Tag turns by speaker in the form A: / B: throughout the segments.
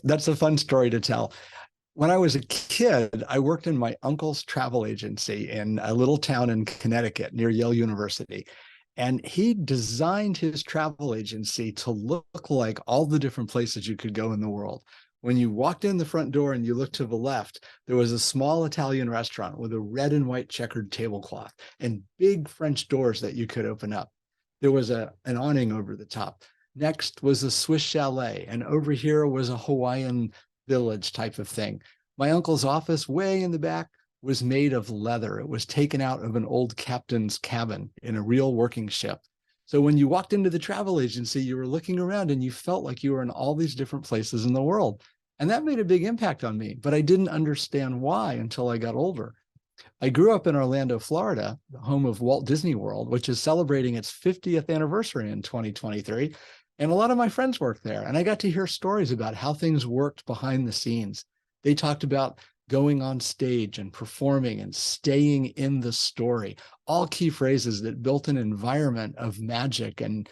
A: that's a fun story to tell. When I was a kid, I worked in my uncle's travel agency in a little town in Connecticut near Yale University. And he designed his travel agency to look like all the different places you could go in the world. When you walked in the front door and you looked to the left, there was a small Italian restaurant with a red and white checkered tablecloth and big French doors that you could open up. There was an awning over the top. Next was a Swiss chalet, and over here was a Hawaiian village type of thing. My uncle's office way in the back was made of leather. It was taken out of an old captain's cabin in a real working ship. So when you walked into the travel agency, you were looking around and you felt like you were in all these different places in the world. And that made a big impact on me, but I didn't understand why until I got older. I grew up in Orlando, Florida, the home of Walt Disney World, which is celebrating its 50th anniversary in 2023. And a lot of my friends work there. And I got to hear stories about how things worked behind the scenes. They talked about going on stage and performing and staying in the story, all key phrases that built an environment of magic and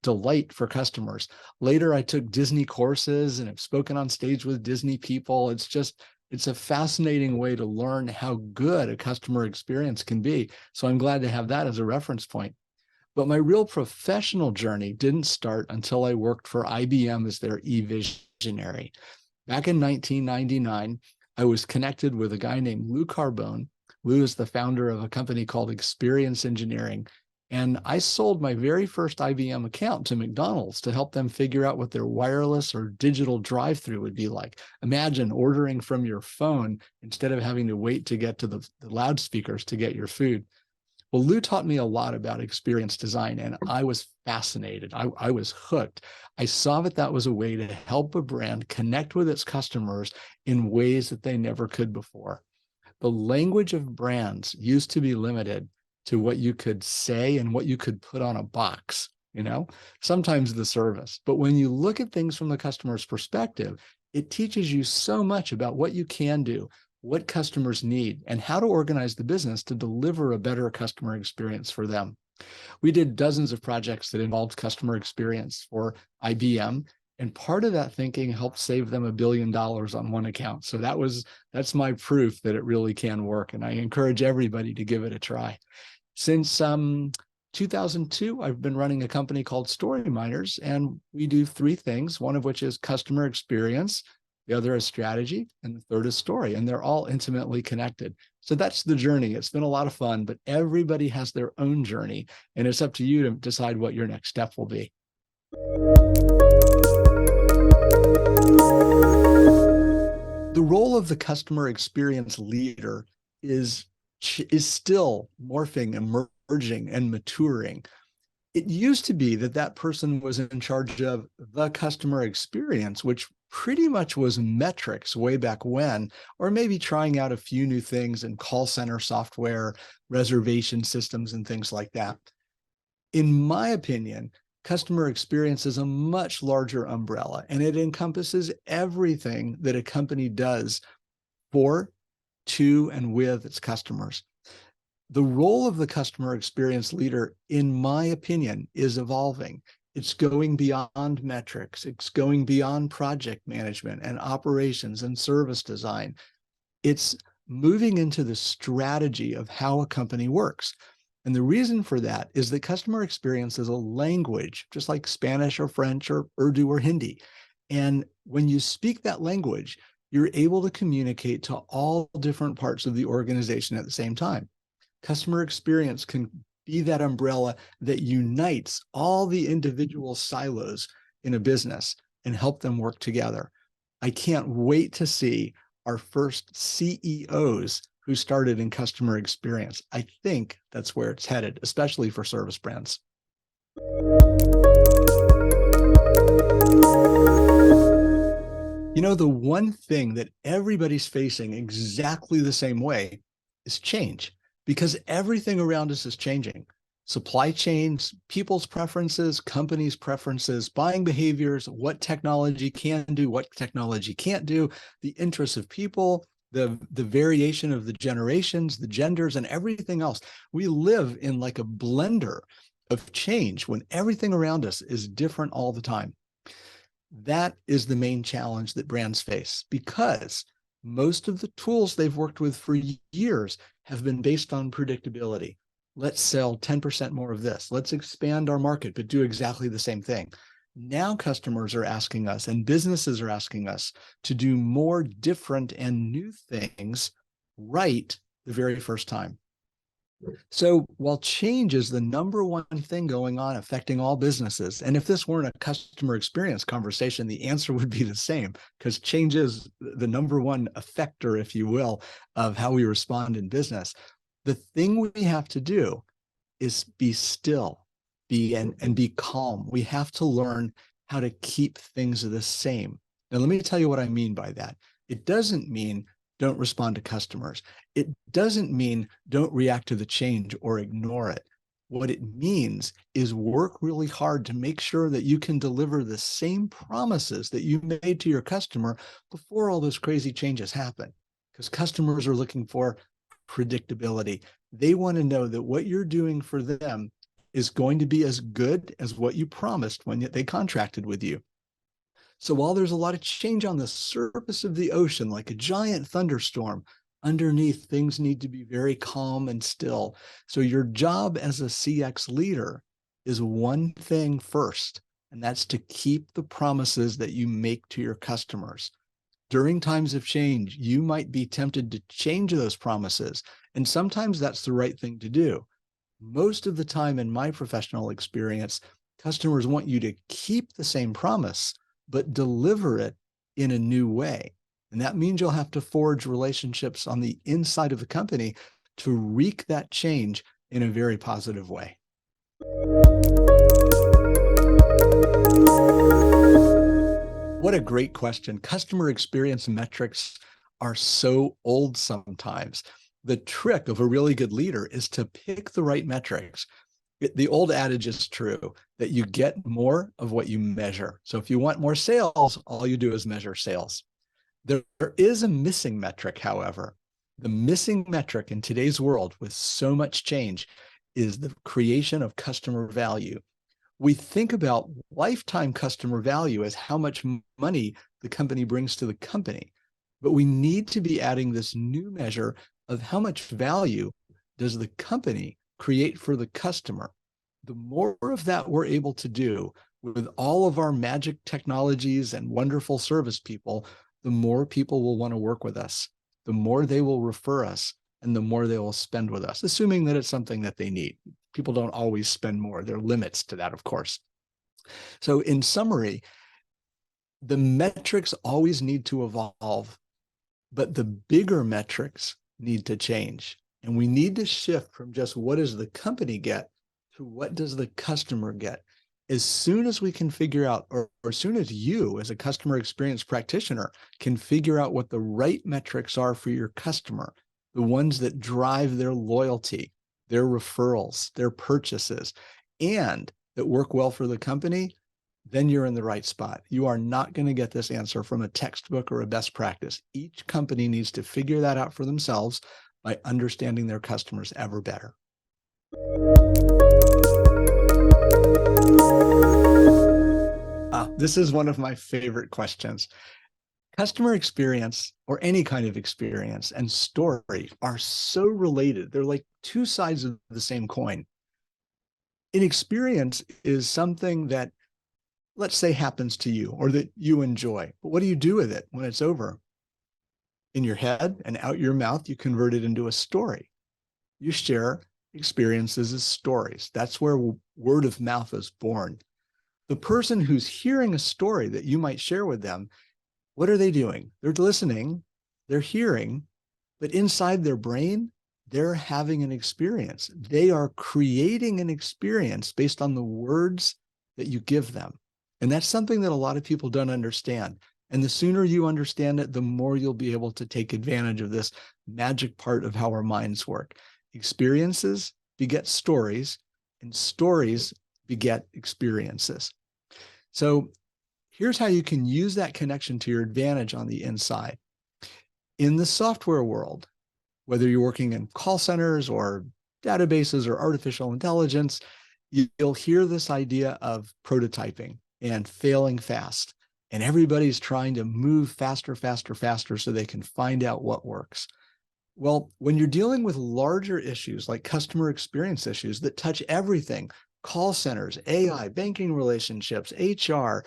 A: delight for customers. Later, I took Disney courses and have spoken on stage with Disney people. It's a fascinating way to learn how good a customer experience can be. So I'm glad to have that as a reference point. But my real professional journey didn't start until I worked for IBM as their e-visionary. Back in 1999, I was connected with a guy named Lou Carbone. Lou is the founder of a company called Experience Engineering. And I sold my very first IBM account to McDonald's to help them figure out what their wireless or digital drive-through would be like. Imagine ordering from your phone instead of having to wait to get to the loudspeakers to get your food. Well, Lou taught me a lot about experience design, and I was fascinated. I was hooked. I saw that was a way to help a brand connect with its customers in ways that they never could before. The language of brands used to be limited to what you could say and what you could put on a box, sometimes the service. But when you look at things from the customer's perspective, it teaches you so much about what you can do, what customers need, and how to organize the business to deliver a better customer experience for them. We did dozens of projects that involved customer experience for IBM, and part of that thinking helped save them $1 billion on one account. So that's my proof that it really can work, and I encourage everybody to give it a try. Since 2002, I've been running a company called Storyminers, and we do three things, one of which is customer experience, the other is strategy, and the third is story, and they're all intimately connected. So that's the journey. It's been a lot of fun, but everybody has their own journey, and it's up to you to decide what your next step will be. The role of the customer experience leader is still morphing, emerging, and maturing. It used to be that person was in charge of the customer experience, which pretty much was metrics way back when, or maybe trying out a few new things in call center software, reservation systems, and things like that. In my opinion, customer experience is a much larger umbrella, and it encompasses everything that a company does for, to, and with its customers. The role of the customer experience leader, in my opinion, is evolving. It's going beyond metrics. It's going beyond project management and operations and service design. It's moving into the strategy of how a company works. And the reason for that is that customer experience is a language, just like Spanish or French or Urdu or Hindi. And when you speak that language, you're able to communicate to all different parts of the organization at the same time. Customer experience can be that umbrella that unites all the individual silos in a business and help them work together. I can't wait to see our first CEOs who started in customer experience. I think that's where it's headed, especially for service brands. The one thing that everybody's facing exactly the same way is change, because everything around us is changing. Supply chains, people's preferences, companies' preferences, buying behaviors, what technology can do, what technology can't do, the interests of people, the variation of the generations, the genders, and everything else. We live in like a blender of change when everything around us is different all the time. That is the main challenge that brands face because most of the tools they've worked with for years have been based on predictability. Let's sell 10% more of this. Let's expand our market, but do exactly the same thing. Now customers are asking us and businesses are asking us to do more different and new things right the very first time. So while change is the number one thing going on affecting all businesses, and if this weren't a customer experience conversation, the answer would be the same, because change is the number one effector, if you will, of how we respond in business. The thing we have to do is be still, and be calm. We have to learn how to keep things the same. Now, let me tell you what I mean by that. It doesn't mean don't respond to customers. It doesn't mean don't react to the change or ignore it. What it means is work really hard to make sure that you can deliver the same promises that you made to your customer before all those crazy changes happen. Because customers are looking for predictability. They want to know that what you're doing for them is going to be as good as what you promised when they contracted with you. So while there's a lot of change on the surface of the ocean, like a giant thunderstorm, underneath things need to be very calm and still. So your job as a CX leader is one thing first, and that's to keep the promises that you make to your customers. During times of change, you might be tempted to change those promises, and sometimes that's the right thing to do. Most of the time in my professional experience, customers want you to keep the same promise, but deliver it in a new way. And that means you'll have to forge relationships on the inside of the company to wreak that change in a very positive way. What a great question. Customer experience metrics are so old sometimes. The trick of a really good leader is to pick the right metrics. The old adage is true that you get more of what you measure. So if you want more sales, all you do is measure sales. There is a missing metric, however. The missing metric in today's world with so much change is the creation of customer value. We think about lifetime customer value as how much money the company brings to the company, but we need to be adding this new measure of how much value does the company create for the customer. The more of that we're able to do with all of our magic technologies and wonderful service people, the more people will want to work with us, the more they will refer us, and the more they will spend with us, assuming that it's something that they need. People don't always spend more. There are limits to that, of course. So in summary, the metrics always need to evolve, but the bigger metrics need to change. And we need to shift from just what does the company get to what does the customer get. As soon as we can figure out, or as soon as you as a customer experience practitioner can figure out what the right metrics are for your customer, the ones that drive their loyalty, their referrals, their purchases, and that work well for the company, then you're in the right spot. You are not going to get this answer from a textbook or a best practice. Each company needs to figure that out for themselves by understanding their customers ever better. This is one of my favorite questions. Customer experience, or any kind of experience, and story are so related. They're like two sides of the same coin. An experience is something that, let's say, happens to you or that you enjoy. But what do you do with it when it's over? In your head and out your mouth, you convert it into a story. You share experiences as stories. That's where word of mouth is born. The person who's hearing a story that you might share with them, what are they doing? They're listening, they're hearing, but inside their brain, they're having an experience. They are creating an experience based on the words that you give them. And that's something that a lot of people don't understand. And the sooner you understand it, the more you'll be able to take advantage of this magic part of how our minds work. Experiences beget stories, and stories beget experiences. So here's how you can use that connection to your advantage on the inside. In the software world, whether you're working in call centers or databases or artificial intelligence, you'll hear this idea of prototyping and failing fast. and everybody's trying to move faster, faster, faster so they can find out what works. Well, when you're dealing with larger issues like customer experience issues that touch everything, call centers, AI, banking relationships, HR,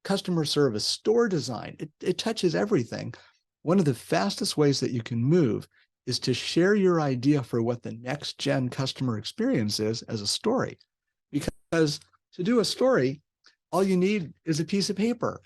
A: customer service, store design, it touches everything. One of the fastest ways that you can move is to share your idea for what the next gen customer experience is as a story. Because to do a story, all you need is a piece of paper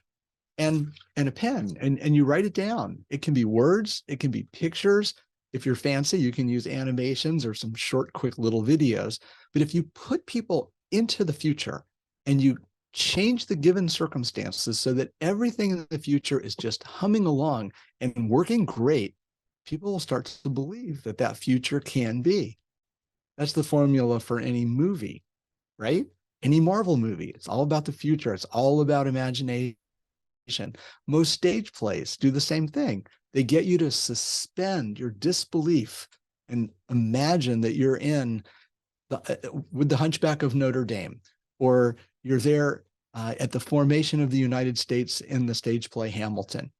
A: and a pen, and you write it down. It can be words, it can be pictures. If you're fancy, you can use animations or some short, quick little videos. But if you put people into the future and you change the given circumstances so that everything in the future is just humming along and working great, people will start to believe that that future can be. That's the formula for any movie, right? Any Marvel movie. It's all about the future. It's all about imagination. Most stage plays do the same thing. They get you to suspend your disbelief and imagine that you're in with the Hunchback of Notre Dame, or you're there at the formation of the United States in the stage play Hamilton.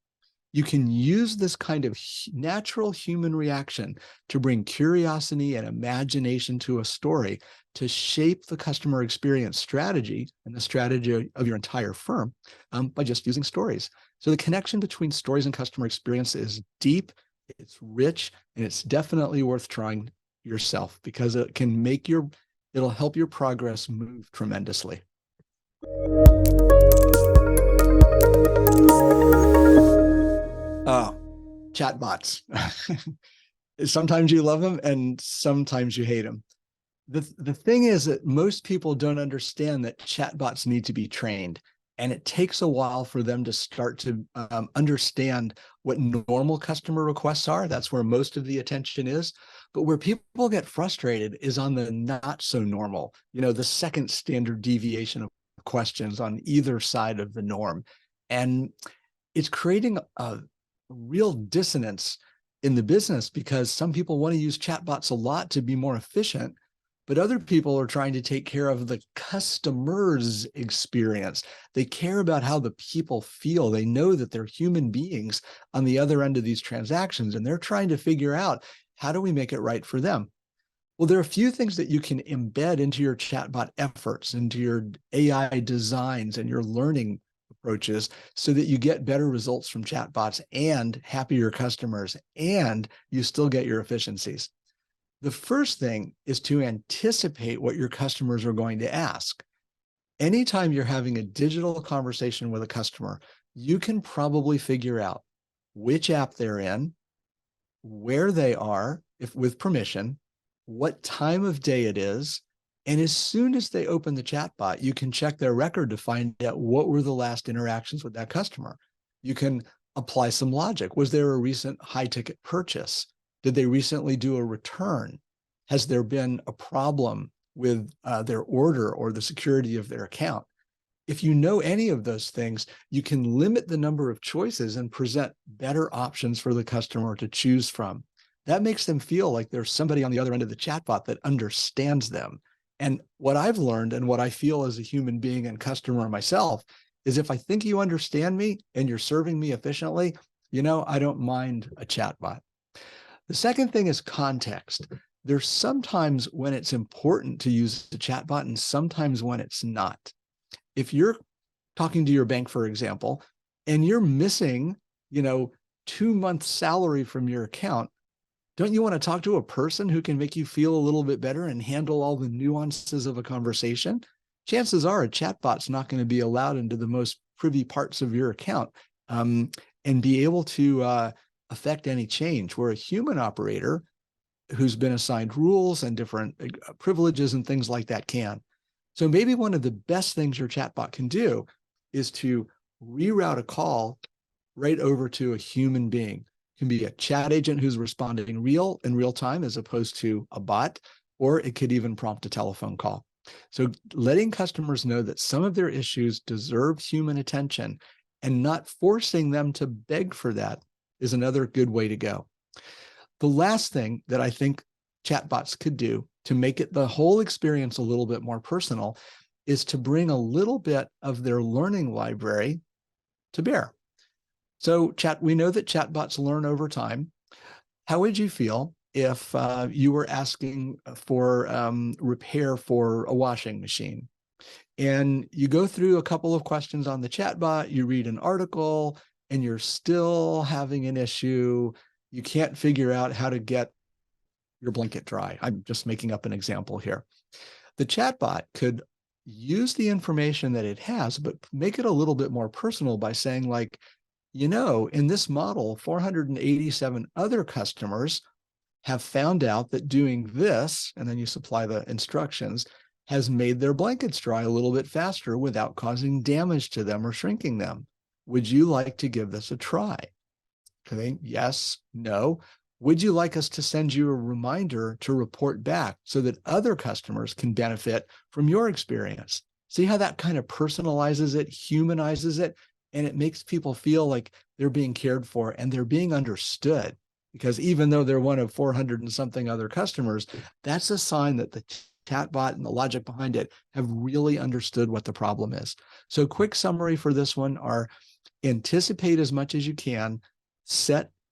A: You can use this kind of natural human reaction to bring curiosity and imagination to a story to shape the customer experience strategy and the strategy of your entire firm by just using stories. So the connection between stories and customer experience is deep, it's rich, and it's definitely worth trying yourself because it can make it'll help your progress move tremendously. Oh, chatbots. Sometimes you love them and sometimes you hate them. The thing is that most people don't understand that chatbots need to be trained. And it takes a while for them to start to understand what normal customer requests are. That's where most of the attention is. But where people get frustrated is on the not so normal, the second standard deviation of questions on either side of the norm. And it's creating a real dissonance in the business because some people want to use chatbots a lot to be more efficient, but other people are trying to take care of the customer's experience. They care about how the people feel. They know that they're human beings on the other end of these transactions, and they're trying to figure out, how do we make it right for them? Well, there are a few things that you can embed into your chatbot efforts, into your AI designs and your learning approaches so that you get better results from chatbots and happier customers, and you still get your efficiencies. The first thing is to anticipate what your customers are going to ask. Anytime you're having a digital conversation with a customer, you can probably figure out which app they're in, where they are, if with permission, what time of day it is, and as soon as they open the chatbot, you can check their record to find out what were the last interactions with that customer. You can apply some logic. Was there a recent high-ticket purchase? Did they recently do a return? Has there been a problem with their order or the security of their account? If you know any of those things, you can limit the number of choices and present better options for the customer to choose from. That makes them feel like there's somebody on the other end of the chatbot that understands them. And what I've learned and what I feel as a human being and customer myself is if I think you understand me and you're serving me efficiently, I don't mind a chatbot. The second thing is context. There's sometimes when it's important to use the chatbot and sometimes when it's not. If you're talking to your bank, for example, and you're missing, 2 months salary from your account, don't you want to talk to a person who can make you feel a little bit better and handle all the nuances of a conversation? Chances are a chatbot's not going to be allowed into the most privy parts of your account and be able to affect any change, where a human operator who's been assigned rules and different privileges and things like that can. So maybe one of the best things your chatbot can do is to reroute a call right over to a human being. It can be a chat agent who's responding in real time as opposed to a bot, or it could even prompt a telephone call. So letting customers know that some of their issues deserve human attention and not forcing them to beg for that is another good way to go. The last thing that I think chatbots could do to make it the whole experience a little bit more personal is to bring a little bit of their learning library to bear. So we know that chatbots learn over time. How would you feel if you were asking for repair for a washing machine? And you go through a couple of questions on the chatbot, you read an article, and you're still having an issue. You can't figure out how to get your blanket dry. I'm just making up an example here. The chatbot could use the information that it has, but make it a little bit more personal by saying, like, in this model, 487 other customers have found out that doing this, and then you supply the instructions, has made their blankets dry a little bit faster without causing damage to them or shrinking them. Would you like to give this a try? Okay, yes, no. Would you like us to send you a reminder to report back so that other customers can benefit from your experience? See how that kind of personalizes it, humanizes it, and it makes people feel like they're being cared for and they're being understood. Because even though they're one of 400 and something other customers, that's a sign that the chatbot and the logic behind it have really understood what the problem is. So quick summary for this one are anticipate as much as you can,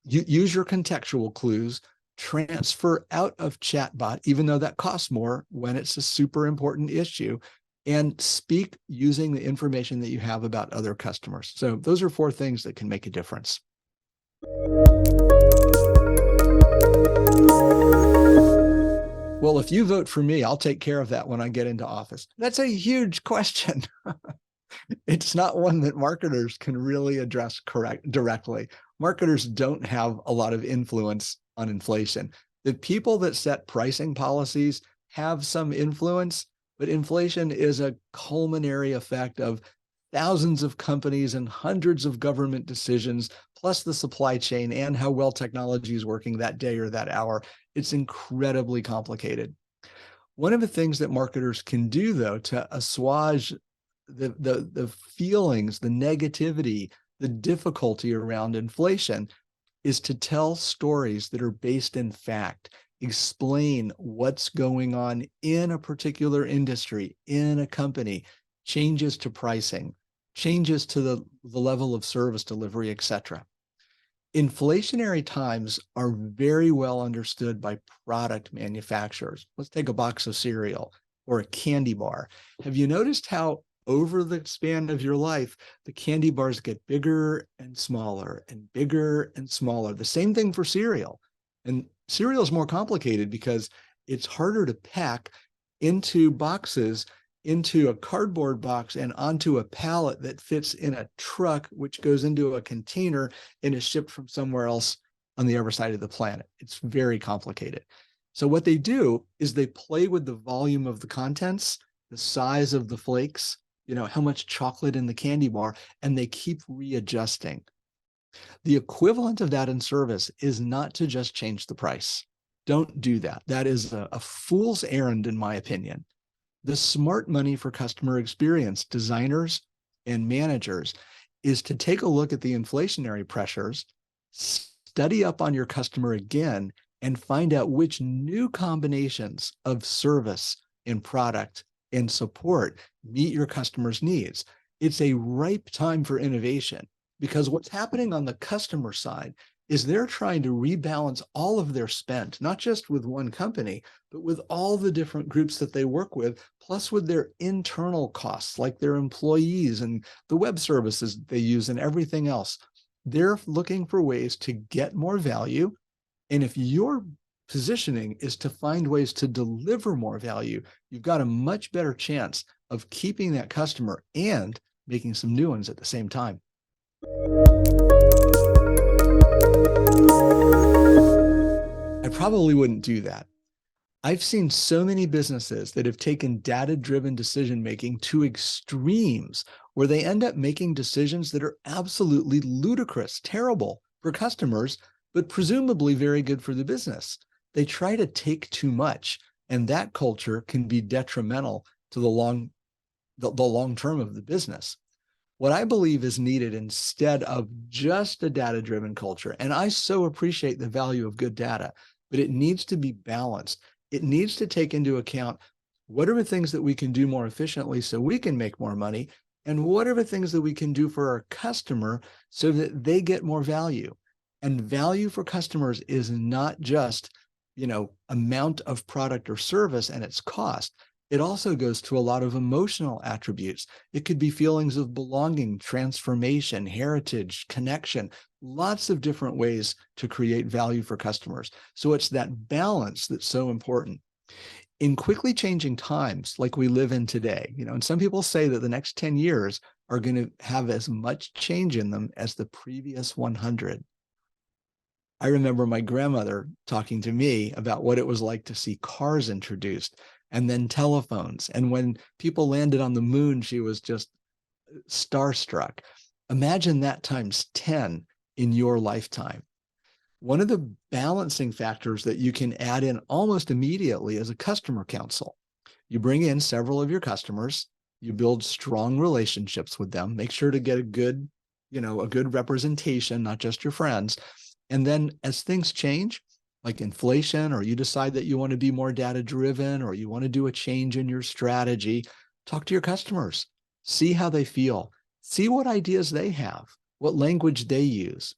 A: use your contextual clues, transfer out of chatbot, even though that costs more when it's a super important issue, and speak using the information that you have about other customers. So those are 4 things that can make a difference. Well, if you vote for me, I'll take care of that when I get into office. That's a huge question. It's not one that marketers can really address directly. Marketers don't have a lot of influence on inflation. The people that set pricing policies have some influence, but inflation is a culminary effect of thousands of companies and hundreds of government decisions, plus the supply chain and how well technology is working that day or that hour. It's incredibly complicated. One of the things that marketers can do, though, to assuage the feelings, the negativity, the difficulty around inflation is to tell stories that are based in fact, explain what's going on in a particular industry, in a company, changes to pricing, changes to the level of service delivery, etc. Inflationary times are very well understood by product manufacturers. Let's take a box of cereal or a candy bar. Have you noticed how over the span of your life, the candy bars get bigger and smaller and bigger and smaller? The same thing for cereal. And cereal is more complicated because it's harder to pack into boxes, into a cardboard box and onto a pallet that fits in a truck, which goes into a container and is shipped from somewhere else on the other side of the planet. It's very complicated. So what they do is they play with the volume of the contents, the size of the flakes, how much chocolate in the candy bar, and they keep readjusting. The equivalent of that in service is not to just change the price. Don't do that. That is a fool's errand, in my opinion. The smart money for customer experience designers and managers is to take a look at the inflationary pressures, study up on your customer again, and find out which new combinations of service and product and support meet your customers' needs. It's a ripe time for innovation because what's happening on the customer side is they're trying to rebalance all of their spend, not just with one company, but with all the different groups that they work with, plus with their internal costs, like their employees and the web services they use and everything else. They're looking for ways to get more value. And if your positioning is to find ways to deliver more value, you've got a much better chance of keeping that customer and making some new ones at the same time. I probably wouldn't do that. I've seen so many businesses that have taken data-driven decision-making to extremes where they end up making decisions that are absolutely ludicrous, terrible for customers, but presumably very good for the business. They try to take too much, and that culture can be detrimental to the long term of the business. What I believe is needed instead of just a data-driven culture, and I so appreciate the value of good data, but it needs to be balanced. It needs to take into account what are the things that we can do more efficiently so we can make more money, And what are the things that we can do for our customer so that they get more value? And value for customers is not just, amount of product or service and its cost. It also goes to a lot of emotional attributes. It could be feelings of belonging, transformation, heritage, connection, lots of different ways to create value for customers. So it's that balance that's so important. In quickly changing times like we live in today, and some people say that the next 10 years are going to have as much change in them as the previous 100. I remember my grandmother talking to me about what it was like to see cars introduced and then telephones. And when people landed on the moon, she was just starstruck. Imagine that times 10 in your lifetime. One of the balancing factors that you can add in almost immediately is a customer council. You bring in several of your customers, you build strong relationships with them, make sure to get a good representation, not just your friends. And then as things change, like inflation, or you decide that you want to be more data driven, or you want to do a change in your strategy, talk to your customers, see how they feel, see what ideas they have, what language they use.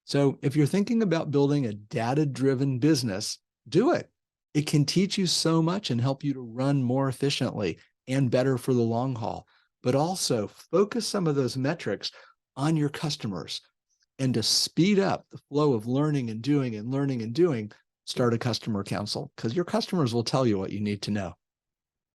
A: So if you're thinking about building a data-driven business, do it. It can teach you so much and help you to run more efficiently and better for the long haul. But also focus some of those metrics on your customers. And to speed up the flow of learning and doing, start a customer council, because your customers will tell you what you need to know.